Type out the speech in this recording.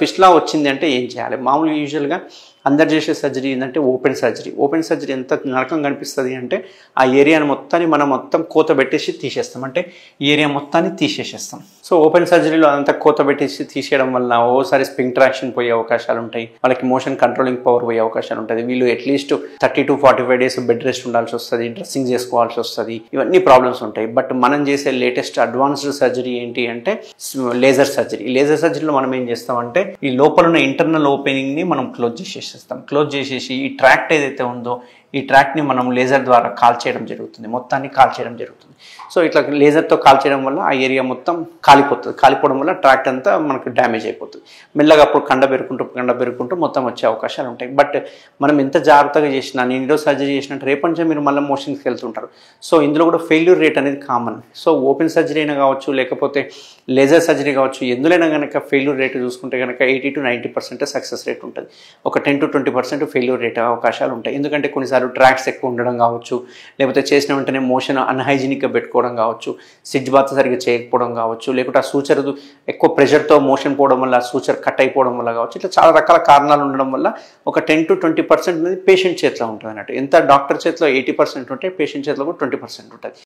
Fistula వచ్చింది అంటే ఏం చేయాలి? మామూలుగా యూజువల్గా అందరు చేసే సర్జరీ ఏంటంటే ఓపెన్ సర్జరీ. ఓపెన్ సర్జరీ ఎంత నరకం కనిపిస్తుంది అంటే ఆ ఏరియాని మొత్తాన్ని మనం మొత్తం కోత పెట్టేసి తీసేస్తాం. అంటే ఈ ఏరియా మొత్తాన్ని తీసేసేస్తాం. సో ఓపెన్ సర్జరీలో అదంతా కోత పెట్టేసి తీసేయడం వల్ల ఓసారి స్పింక్ట్రాక్షన్ పోయే అవకాశాలు ఉంటాయి, వాళ్ళకి మోషన్ కంట్రోలింగ్ పవర్ పోయే అవకాశాలు ఉంటుంది. వీళ్ళు at least 30 to 45 days bed rest ఉండాల్సి వస్తుంది, డ్రెస్సింగ్ చేసుకోవాల్సి వస్తుంది, ఇవన్నీ ప్రాబ్లమ్స్ ఉంటాయి. బట్ మనం చేసే లేటెస్ట్ అడ్వాన్స్డ్ సర్జరీ ఏంటి అంటే లేజర్ సర్జరీ. లేజర్ సర్జరీలో మనం ఏం చేస్తామంటే ఈ లోపల ఉన్న ఇంటర్నల్ ఓపెనింగ్ని మనం క్లోజ్ చేసేసి ఈ ట్రాక్ట్ ఏదైతే ఉందో ఈ ట్రాక్ని మనం లేజర్ ద్వారా కాల్చేయడం జరుగుతుంది, మొత్తాన్ని కాల్చేయడం జరుగుతుంది. సో ఇట్లా లేజర్తో కాల్చేయడం వల్ల ఆ ఏరియా మొత్తం కాలిపోతుంది. కాలిపోవడం వల్ల ట్రాక్ట్ అంతా మనకు డ్యామేజ్ అయిపోతుంది. మెల్లగా అప్పుడు కండ పెరుకుంటూ మొత్తం వచ్చే అవకాశాలు ఉంటాయి. బట్ మనం ఎంత జాగ్రత్తగా చేసినా, నేను ఈరోజు సర్జరీ చేసినట్టు రేపటి నుంచి మీరు మళ్ళీ మోషన్స్కి వెళ్తుంటారు. సో ఇందులో కూడా ఫెయిల్యూర్ రేట్ అనేది కామన్. సో ఓపెన్ సర్జరీ అయినా కావచ్చు, లేకపోతే లేజర్ సర్జరీ కావచ్చు, ఎందులోనైనా కనుక ఫెయిల్యూర్ రేట్ చూసుకుంటే కనుక 80 to 90% సక్సెస్ రేట్ ఉంటుంది. ఒక 10 to 20% ఫెయిల్యూర్ రేట్ అవకాశాలు ఉంటాయి. ఎందుకంటే కొన్నిసార్లు ట్రాక్స్ ఎక్కువ ఉండడం కావచ్చు, లేకపోతే చేసిన వెంటనే మోషన్ అన్హైజీనిక్గా పెట్టుకోవడం కావచ్చు, సిడ్జ్ బాత్ సరిగ్గా చేయకపోవడం కావచ్చు, లేకపోతే ఆ సూచర్ ఎక్కువ ప్రెషర్తో మోషన్ పోవడం వల్ల సూచర్ కట్ అయిపోవడం వల్ల కావచ్చు. ఇట్లా చాలా రకాల కారణాలు ఉండడం వల్ల ఒక 10 to 20% అనేది పేషెంట్ చేతిలో ఉంటుంది అన్నట్టు. ఎంత డాక్టర్ చేతిలో 80% ఉంటే పేషెంట్ చేతిలో కూడా 20% ఉంటుంది.